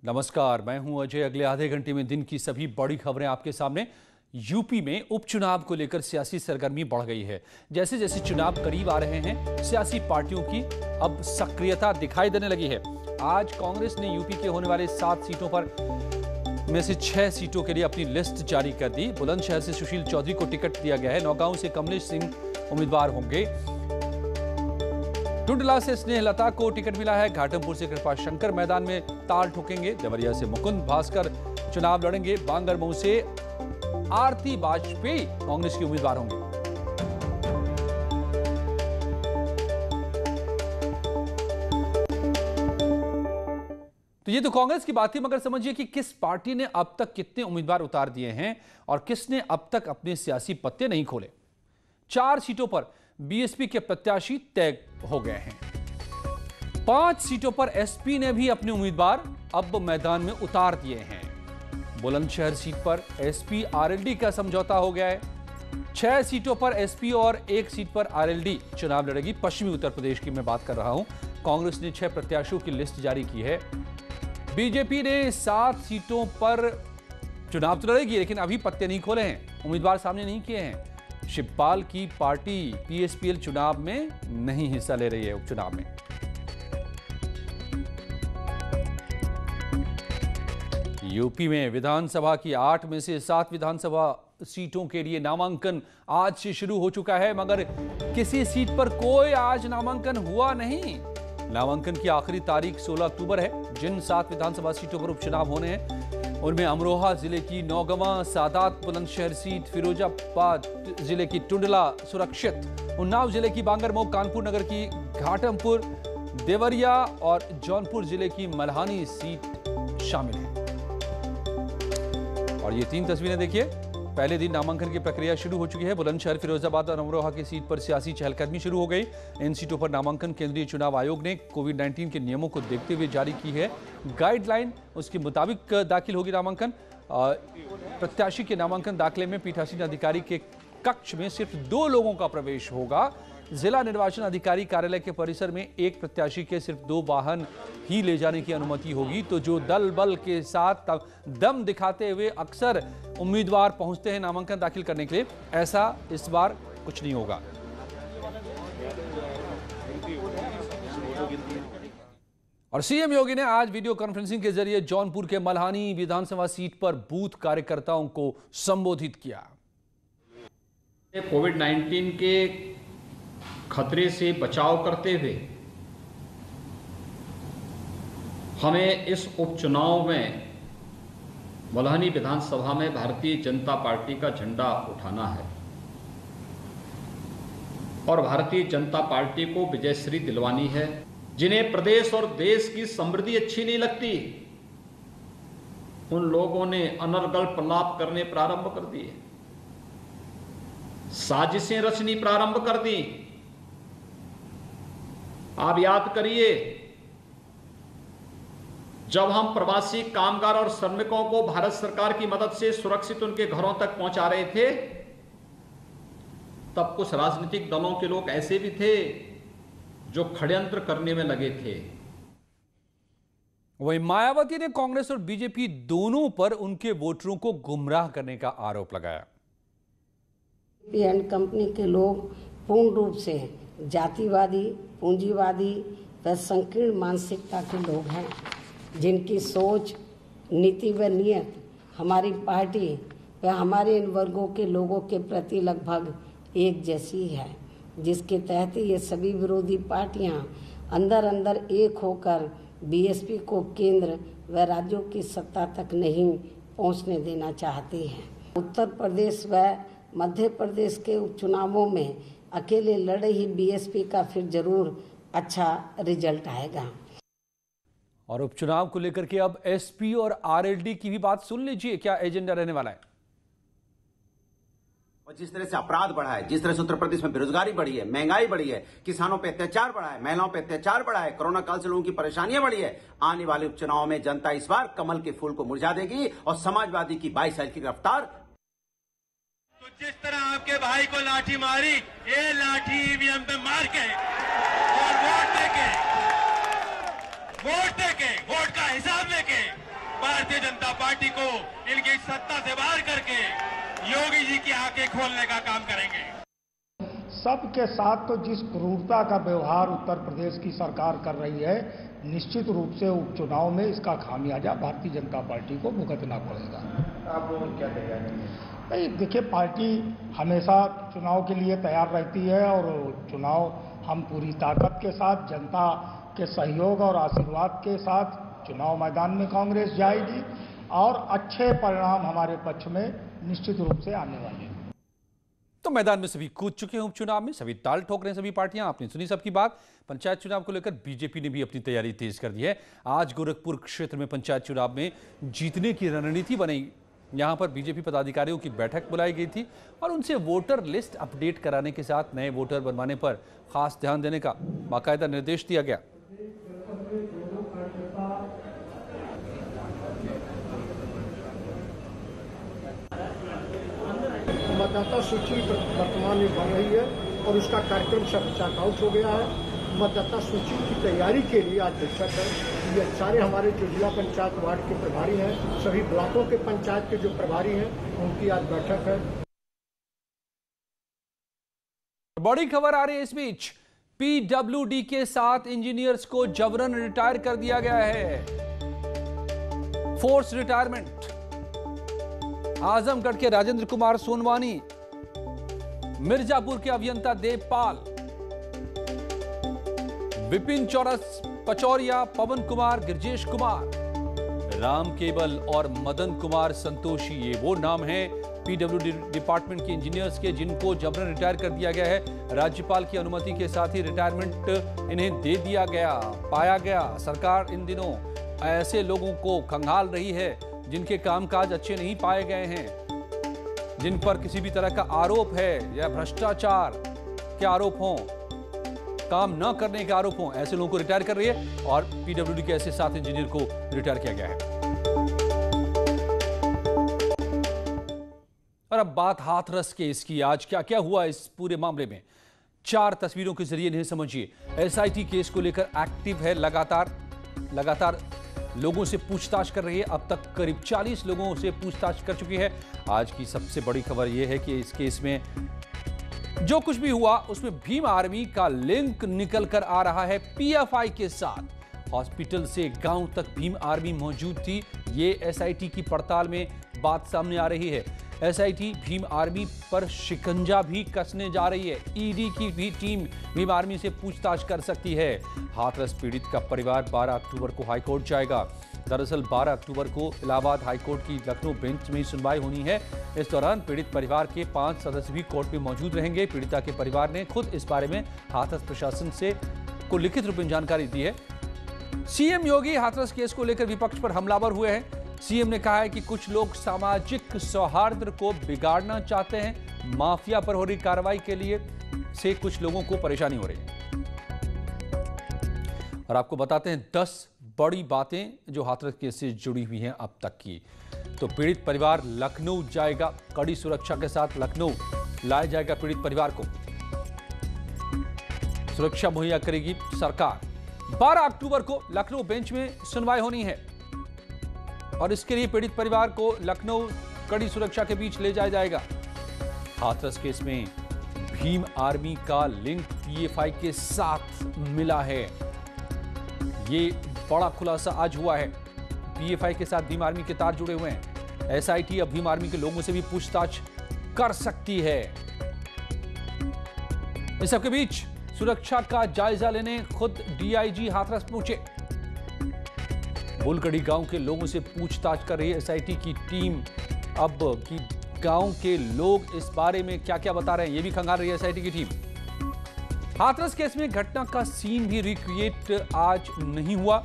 नमस्कार, मैं हूं अजय। अगले आधे घंटे में दिन की सभी बड़ी खबरें आपके सामने। यूपी में उपचुनाव को लेकर सियासी सरगर्मी बढ़ गई है। जैसे जैसे चुनाव करीब आ रहे हैं, सियासी पार्टियों की अब सक्रियता दिखाई देने लगी है। आज कांग्रेस ने यूपी के होने वाले 7 सीटों पर में से 6 सीटों के लिए अपनी लिस्ट जारी कर दी। बुलंदशहर से सुशील चौधरी को टिकट दिया गया है। नौगांव से कमलेश सिंह उम्मीदवार होंगे। टुंडला से स्नेहलता को टिकट मिला है। घाटमपुर से कृपा शंकर मैदान में ताल ठोकेंगे। देवरिया से मुकुंद भास्कर चुनाव लड़ेंगे। बांगरमऊ से आरती वाजपेयी कांग्रेस की उम्मीदवार होंगे। तो ये तो कांग्रेस की बात थी, मगर समझिए कि किस पार्टी ने अब तक कितने उम्मीदवार उतार दिए हैं और किसने अब तक अपने सियासी पत्ते नहीं खोले। 4 सीटों पर बीएसपी के प्रत्याशी तय हो गए हैं। 5 सीटों पर एसपी ने भी अपने उम्मीदवार अब मैदान में उतार दिए हैं। बुलंदशहर सीट पर एसपी आरएलडी का समझौता हो गया है। 6 सीटों पर एसपी और 1 सीट पर आरएलडी चुनाव लड़ेगी। पश्चिमी उत्तर प्रदेश की मैं बात कर रहा हूं। कांग्रेस ने 6 प्रत्याशियों की लिस्ट जारी की है। बीजेपी ने 7 सीटों पर चुनाव तो लड़ेगी, लेकिन अभी पत्ते नहीं खोले हैं, उम्मीदवार सामने नहीं किए हैं। शिवपाल की पार्टी पीएसपीएल चुनाव में नहीं हिस्सा ले रही है। उपचुनाव में यूपी में विधानसभा की 8 में से 7 विधानसभा सीटों के लिए नामांकन आज से शुरू हो चुका है, मगर किसी सीट पर कोई आज नामांकन हुआ नहीं। नामांकन की आखिरी तारीख 16 अक्टूबर है। जिन 7 विधानसभा सीटों पर उपचुनाव होने हैं उनमें अमरोहा जिले की नौगवां, सादात बुलंदशहर सीट, फिरोजाबाद जिले की टुंडला सुरक्षित, उन्नाव जिले की बांगरमऊ, कानपुर नगर की घाटमपुर, देवरिया और जौनपुर जिले की मल्हानी सीट शामिल है। और ये 3 तस्वीरें देखिए। पहले दिन नामांकन की प्रक्रिया शुरू हो चुकी है। बुलंदशहर, फिरोजाबाद और अमरोहा की सीट पर सियासी चहलकदमी शुरू हो गई। इन सीटों पर नामांकन केंद्रीय चुनाव आयोग ने कोविड-19 के नियमों को देखते हुए जारी की है गाइडलाइन। उसके मुताबिक दाखिल होगी नामांकन। प्रत्याशी के नामांकन दाखिले में पीठासीन अधिकारी के कक्ष में सिर्फ 2 लोगों का प्रवेश होगा। जिला निर्वाचन अधिकारी कार्यालय के परिसर में एक प्रत्याशी के सिर्फ 2 वाहन ही ले जाने की अनुमति होगी। तो जो दल बल के साथ दम दिखाते हुए अक्सर उम्मीदवार पहुंचते हैं नामांकन दाखिल करने के लिए, ऐसा इस बार कुछ नहीं होगा। और सीएम योगी ने आज वीडियो कॉन्फ्रेंसिंग के जरिए जौनपुर के मल्हानी विधानसभा सीट पर बूथ कार्यकर्ताओं को संबोधित किया। कोविड-19 के खतरे से बचाव करते हुए हमें इस उपचुनाव में मल्हानी विधानसभा में भारतीय जनता पार्टी का झंडा उठाना है और भारतीय जनता पार्टी को विजयश्री दिलवानी है। जिन्हें प्रदेश और देश की समृद्धि अच्छी नहीं लगती, उन लोगों ने अनर्गल प्रलाप करने प्रारंभ कर दिए, साजिशें रचनी प्रारंभ कर दी। आप याद करिए, जब हम प्रवासी कामगार और श्रमिकों को भारत सरकार की मदद से सुरक्षित उनके घरों तक पहुंचा रहे थे, तब कुछ राजनीतिक दलों के लोग ऐसे भी थे जो षड्यंत्र करने में लगे थे। वहीं मायावती ने कांग्रेस और बीजेपी दोनों पर उनके वोटरों को गुमराह करने का आरोप लगाया। एंड कंपनी के लोग पूर्ण रूप से जातिवादी, पूंजीवादी व संकीर्ण मानसिकता के लोग हैं, जिनकी सोच, नीति व नियत हमारी पार्टी व हमारे इन वर्गों के लोगों के प्रति लगभग एक जैसी है, जिसके तहत ये सभी विरोधी पार्टियां अंदर अंदर एक होकर बीएसपी को केंद्र व राज्यों की सत्ता तक नहीं पहुंचने देना चाहती हैं। उत्तर प्रदेश व मध्य प्रदेश के उपचुनावों में अकेले लड़े ही बीएसपी का फिर जरूर अच्छा रिजल्ट आएगा। और उपचुनाव को लेकर के अब एसपी और आरएलडी की भी बात सुन लीजिए, क्या एजेंडा रहने वाला है। और जिस तरह से अपराध बढ़ा है, जिस तरह से उत्तर प्रदेश में बेरोजगारी बढ़ी है, महंगाई बढ़ी है, किसानों पे अत्याचार बढ़ा है, महिलाओं पे अत्याचार बढ़ा है, कोरोना काल से लोगों की परेशानियां बढ़ी है, आने वाले उपचुनाव में जनता इस बार कमल के फूल को मुरझा देगी और समाजवादी की 22 साल की रफ्तार। तो जिस तरह आपके भाई को लाठी मारी, ये लाठी ईवीएम पे मार के और वोट देके वोट का हिसाब लेके भारतीय जनता पार्टी को इनकी सत्ता से बाहर करके योगी जी की आंखें खोलने का काम करेंगे। सबके साथ तो जिस क्रूरता का व्यवहार उत्तर प्रदेश की सरकार कर रही है, निश्चित रूप से उपचुनाव में इसका खामियाजा भारतीय जनता पार्टी को भुगतना पड़ेगा। आप क्या तैयारी हैं? नहीं, देखिए, पार्टी हमेशा चुनाव के लिए तैयार रहती है और चुनाव हम पूरी ताकत के साथ, जनता के सहयोग और आशीर्वाद के साथ चुनाव मैदान में कांग्रेस जाएगी और अच्छे परिणाम हमारे पक्ष में निश्चित रूप से आने वाले हैं। तो मैदान में सभी कूद चुके हैं, उपचुनाव में सभी ताल ठोक रहे हैं, सभी पार्टियां। आपने सुनी सबकी बात। पंचायत चुनाव को लेकर बीजेपी ने भी अपनी तैयारी तेज कर दी है। आज गोरखपुर क्षेत्र में पंचायत चुनाव में जीतने की रणनीति बनेगी। यहां पर बीजेपी पदाधिकारियों की बैठक बुलाई गई थी और उनसे वोटर लिस्ट अपडेट कराने के साथ नए वोटर बनवाने पर खास ध्यान देने का बाकायदा निर्देश दिया गया। मतदाता सूची वर्तमान में बन रही है और उसका कार्यक्रम सब चेकआउट हो गया है। मतदाता सूची की तैयारी के लिए आज बैठक है। ये सारे हमारे जो जिला पंचायत वार्ड के प्रभारी हैं, सभी ब्लॉकों के पंचायत के जो प्रभारी हैं, उनकी आज बैठक है। बड़ी खबर आ रही है इस बीच। पीडब्ल्यूडी के 7 इंजीनियर्स को जबरन रिटायर कर दिया गया है। Force retirement. आजमगढ़ के राजेंद्र कुमार सोनवानी, मिर्जापुर के अभियंता देवपाल, विपिन चौरस पचौरिया, पवन कुमार, गिरजेश कुमार, राम केवल और मदन कुमार संतोषी, ये वो नाम हैं पीडब्ल्यूडी डिपार्टमेंट के इंजीनियर्स के जिनको जबरन रिटायर कर दिया गया है। राज्यपाल की अनुमति के साथ ही रिटायरमेंट इन्हें दे दिया गया। पाया गया सरकार इन दिनों ऐसे लोगों को खंगाल रही है जिनके कामकाज अच्छे नहीं पाए गए हैं, जिन पर किसी भी तरह का आरोप है या भ्रष्टाचार के आरोप हों, काम न करने के आरोप हों, ऐसे लोगों को रिटायर कर रही है और पीडब्ल्यूडी के ऐसे 7 इंजीनियर को रिटायर किया गया है। और अब बात हाथरस केस की। आज क्या क्या हुआ इस पूरे मामले में, 4 तस्वीरों के जरिए इन्हें समझिए। एसआईटी केस को लेकर एक्टिव है, लगातार लोगों से पूछताछ कर रही है। अब तक करीब 40 लोगों से पूछताछ कर चुकी है। आज की सबसे बड़ी खबर यह है कि इस केस में जो कुछ भी हुआ उसमें भीम आर्मी का लिंक निकल कर आ रहा है पीएफआई के साथ। हॉस्पिटल से गांव तक भीम आर्मी मौजूद थी। ये एसआईटी की पड़ताल में बात सामने आ रही है। एसआईटी भीम आर्मी पर शिकंजा भी कसने जा रही है। ईडी की भी टीम भीम आर्मी से पूछताछ कर सकती है। हाथरस पीड़ित का परिवार 12 अक्टूबर को हाईकोर्ट जाएगा। दरअसल 12 अक्टूबर को इलाहाबाद हाईकोर्ट की लखनऊ बेंच में सुनवाई होनी है। इस दौरान पीड़ित परिवार के 5 सदस्य भी कोर्ट में मौजूद रहेंगे। पीड़िता के परिवार ने खुद इस बारे में हाथरस प्रशासन से को लिखित रूप में जानकारी दी है। सीएम योगी हाथरस केस को लेकर विपक्ष पर हमलावर हुए हैं। सीएम ने कहा है कि कुछ लोग सामाजिक सौहार्द को बिगाड़ना चाहते हैं। माफिया पर हो रही कार्रवाई के लिए से कुछ लोगों को परेशानी हो रही है। और आपको बताते हैं 10 बड़ी बातें जो हाथरस केस से जुड़ी हुई हैं अब तक की। तो पीड़ित परिवार लखनऊ जाएगा, कड़ी सुरक्षा के साथ लखनऊ लाया जाएगा। पीड़ित परिवार को सुरक्षा मुहैया करेगी सरकार। 12 अक्टूबर को लखनऊ बेंच में सुनवाई होनी है और इसके लिए पीड़ित परिवार को लखनऊ कड़ी सुरक्षा के बीच ले जाया जाएगा। हाथरस केस में भीम आर्मी का लिंक पीएफआई के साथ मिला है। ये बड़ा खुलासा आज हुआ है। पीएफआई के साथ भीम आर्मी के तार जुड़े हुए हैं। एसआईटी अब भीम आर्मी के लोगों से भी पूछताछ कर सकती है। इस सबके बीच सुरक्षा का जायजा लेने खुद डीआईजी हाथरस पहुंचे। बुलगढ़ी गांव के लोगों से पूछताछ कर रही है एसआईटी की टीम। अब की गांव के लोग इस बारे में क्या क्या बता रहे हैं, ये भी खंगाल रही है एसआईटी की टीम। हाथरस केस में घटना का सीन भी रिक्रिएट आज नहीं हुआ।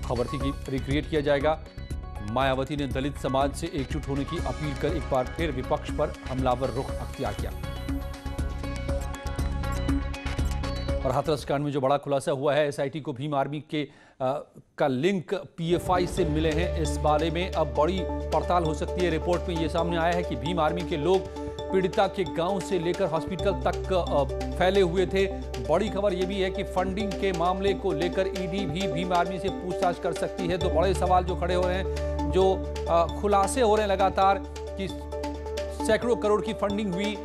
खबर थी कि रिक्रिएट किया जाएगा। मायावती ने दलित समाज से एकजुट होने की अपील कर एक बार फिर विपक्ष पर हमलावर रुख अख्तियार किया। और हाथरस कांड में जो बड़ा खुलासा हुआ है, एसआईटी को भीम आर्मी के का लिंक पीएफआई से मिले हैं। इस बारे में अब बड़ी पड़ताल हो सकती है। रिपोर्ट में यह सामने आया है कि भीम आर्मी के लोग पीड़िता के गांव से लेकर हॉस्पिटल तक फैले हुए थे। बड़ी खबर यह भी है कि फंडिंग के मामले को लेकर ईडी भी भीम आर्मी से पूछताछ कर सकती है। तो बड़े सवाल जो खड़े हो रहे हैं, जो खुलासे हो रहे हैं लगातार कि सैकड़ों करोड़ की फंडिंग हुई,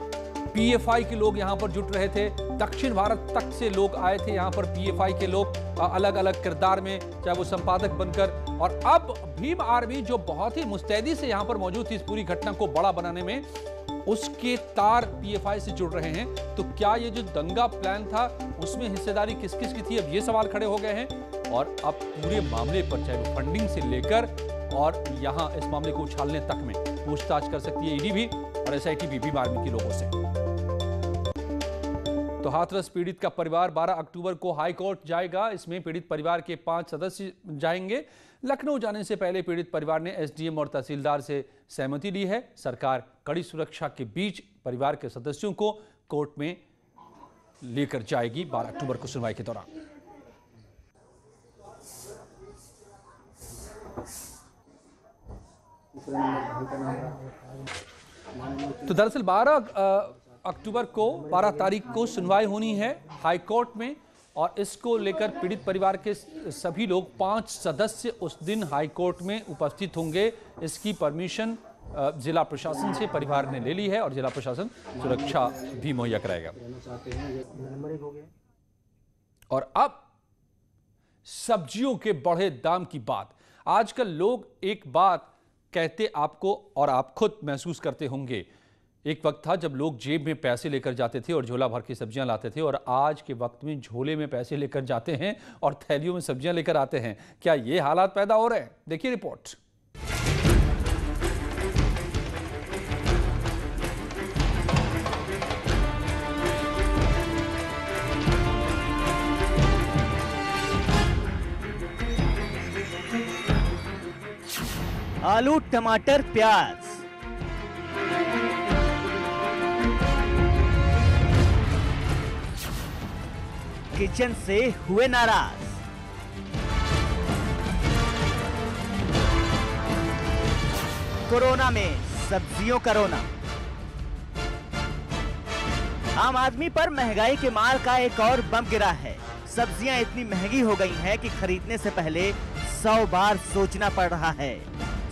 पीएफआई के लोग यहां पर जुट रहे थे, दक्षिण भारत तक से लोग आए थे यहां पर पीएफआई के लोग अलग अलग किरदार में, चाहे वो संपादक बनकर। और अब भीम आर्मी जो बहुत ही मुस्तैदी से यहां पर मौजूद थी इस पूरी घटना को बड़ा बनाने में, उसके तार पीएफआई से जुड़ रहे हैं। तो क्या ये जो दंगा प्लान था उसमें हिस्सेदारी किस किस की थी, अब ये सवाल खड़े हो गए हैं। और अब पूरे मामले पर चाहे वो फंडिंग से लेकर और यहां इस मामले को उछालने तक में पूछताछ कर सकती है ईडी भी और एसआईटी भी भीम आर्मी के लोगों से। तो हाथरस पीड़ित का परिवार 12 अक्टूबर को हाई कोर्ट जाएगा। इसमें पीड़ित परिवार के 5 सदस्य जाएंगे। लखनऊ जाने से पहले पीड़ित परिवार ने एसडीएम और तहसीलदार से सहमति ली है। सरकार कड़ी सुरक्षा के बीच परिवार के सदस्यों को कोर्ट में लेकर जाएगी 12 अक्टूबर को सुनवाई के दौरान। तो दरअसल 12 अक्टूबर को 12 तारीख को सुनवाई होनी है हाई कोर्ट में, और इसको लेकर पीड़ित परिवार के सभी लोग 5 सदस्य उस दिन हाई कोर्ट में उपस्थित होंगे। इसकी परमिशन जिला प्रशासन से परिवार ने ले ली है और जिला प्रशासन सुरक्षा भी मुहैया कराएगा। और अब सब्जियों के बढ़े दाम की बात। आजकल लोग एक बात कहते आपको और आप खुद महसूस करते होंगे, एक वक्त था जब लोग जेब में पैसे लेकर जाते थे और झोला भर के सब्जियां लाते थे, और आज के वक्त में झोले में पैसे लेकर जाते हैं और थैलियों में सब्जियां लेकर आते हैं। क्या ये हालात पैदा हो रहे हैं? देखिए रिपोर्ट। आलू, टमाटर, प्याज, किचन से हुए नाराज। कोरोना में सब्जियों का रोना। आम आदमी पर महंगाई के मार का एक और बम गिरा है। सब्जियां इतनी महंगी हो गई हैं कि खरीदने से पहले 100 बार सोचना पड़ रहा है।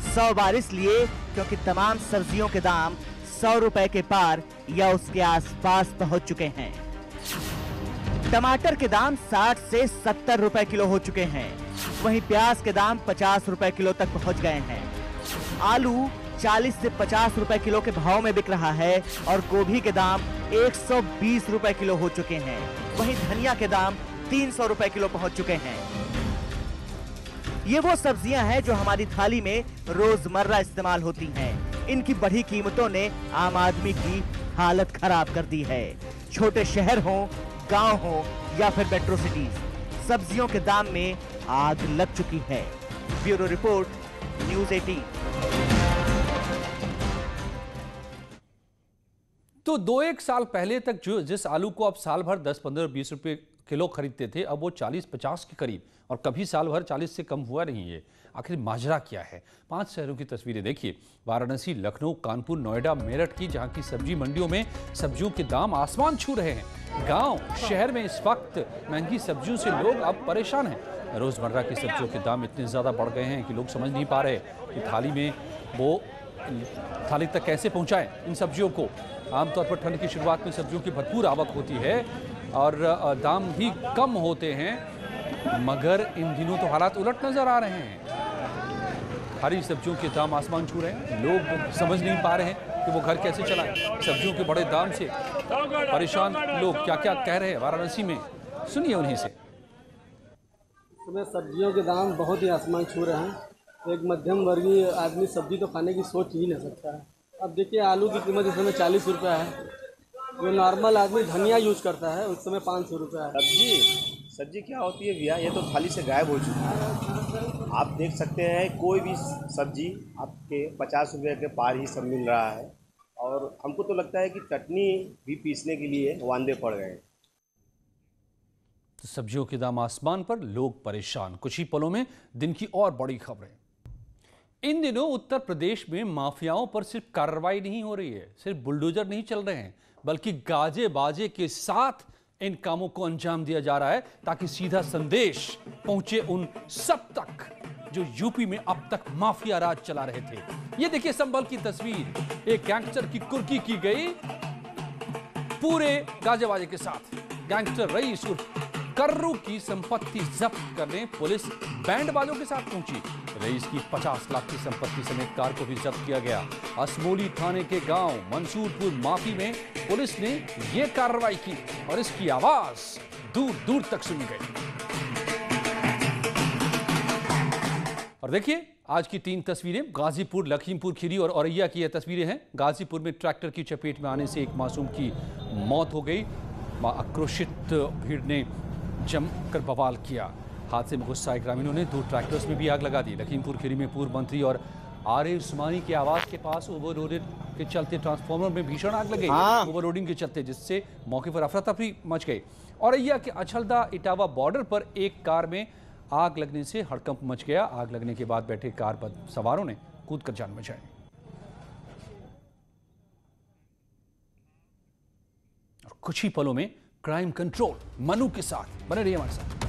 100 बार इसलिए क्योंकि तमाम सब्जियों के दाम 100 रुपए के पार या उसके आसपास पहुंच चुके हैं। टमाटर के दाम 60 से 70 रुपए किलो हो चुके हैं। वहीं प्याज के दाम 50 रुपए किलो तक पहुंच गए हैं। आलू 40 से 50 रुपए किलो के भाव में बिक रहा है और गोभी के दाम 120 रुपए किलो हो चुके हैं। वहीं धनिया के दाम 300 रुपए किलो पहुंच चुके हैं। ये वो सब्जियां हैं जो हमारी थाली में रोजमर्रा इस्तेमाल होती हैं। इनकी बढ़ी कीमतों ने आम आदमी की हालत खराब कर दी है। छोटे शहर हो, गांव हो या फिर मेट्रो सिटीज, सब्जियों के दाम में आग लग चुकी है। Bureau report, news 18। तो 2-1 साल पहले तक जिस आलू को आप साल भर 10, 15, 20 रुपए किलो खरीदते थे, अब वो 40-50 के करीब, और कभी साल भर 40 से कम हुआ नहीं है। आखिर माजरा क्या है? 5 शहरों की तस्वीरें देखिए। वाराणसी, लखनऊ, कानपुर, नोएडा, मेरठ की, जहां की सब्जी मंडियों में सब्जियों के दाम आसमान छू रहे हैं। गांव, शहर में इस वक्त महंगी सब्जियों से लोग अब परेशान हैं। रोजमर्रा की सब्जियों के दाम इतने ज़्यादा बढ़ गए हैं कि लोग समझ नहीं पा रहे कि थाली तक कैसे पहुंचाएं इन सब्जियों को। आमतौर पर ठंड की शुरुआत में सब्जियों की भरपूर आवक होती है और दाम भी कम होते हैं, मगर इन दिनों तो हालात उलट नजर आ रहे हैं। हरी सब्जियों के दाम आसमान छू रहे हैं। लोग समझ नहीं पा रहे हैं कि वो घर कैसे चलाएं। सब्जियों के बड़े दाम से परेशान लोग क्या क्या कह रहे हैं वाराणसी में, सुनिए उन्हीं से। इसमें सब्जियों के दाम बहुत ही आसमान छू रहे हैं। एक मध्यम वर्गीय आदमी सब्जी तो खाने की सोच ही नहीं सकता है। अब देखिए, आलू की कीमत इस समय 40 रुपये है। जो नॉर्मल आदमी धनिया यूज करता है उस समय 500 रुपये है। सब्जी क्या होती है भैया, ये तो थाली से गायब हो चुकी है। आप देख सकते हैं कोई भी सब्जी आपके 50 रुपये के पार ही सब मिल रहा है, और हमको तो लगता है कि चटनी भी पीसने के लिए वांदे पड़ गए। तो सब्जियों के दाम आसमान पर, लोग परेशान। कुछ ही पलों में दिन की और बड़ी खबरें। इन दिनों उत्तर प्रदेश में माफियाओं पर सिर्फ कार्रवाई नहीं हो रही है, सिर्फ बुलडोजर नहीं चल रहे हैं, बल्कि गाजे बाजे के साथ इन कामों को अंजाम दिया जा रहा है ताकि सीधा संदेश पहुंचे उन सब तक जो यूपी में अब तक माफिया राज चला रहे थे। ये देखिए संभल की तस्वीर, एक गैंगस्टर की कुर्की की गई पूरे गाजे बाजे के साथ। गैंगस्टर रईस उर्फ कर्रू की संपत्ति जब्त करने पुलिस बैंड बाजों के साथ पहुंची। रईस की 50 लाख की संपत्ति समेत कार को भी जब्त किया गया। असमोली थाने के गांव मंसूरपुर माफी में पुलिस ने यह कार्रवाई की और इसकी आवाज दूर दूर तक सुनी गई। और देखिए आज की 3 तस्वीरें गाजीपुर, लखीमपुर खीरी और औरैया की यह तस्वीरें हैं। गाजीपुर में ट्रैक्टर की चपेट में आने से एक मासूम की मौत हो गई। आक्रोशित भीड़ ने जमकर बवाल किया। हादसे में गुस्साए ग्रामीणों ने 2 ट्रैक्टर्स में भी आग लगा दी। लखीमपुर खीरी में पूर्व मंत्री और आर.ए. उस्मानी के आवास के पास ओवरलोडेड के चलते ट्रांसफार्मर में भीषण आग लग गई। ओवरलोडिंग के चलते, जिससे मौके पर अफरा तफरी मच गई। औरैया के अछलदा इटावा बॉर्डर पर एक कार में आग लगने से हड़कंप मच गया। आग लगने के बाद बैठे कार पर सवारों ने कूदकर जान बचाई। और कुछ ही पलों में क्राइम कंट्रोल मनु के साथ बने रहिए हमारे साथ।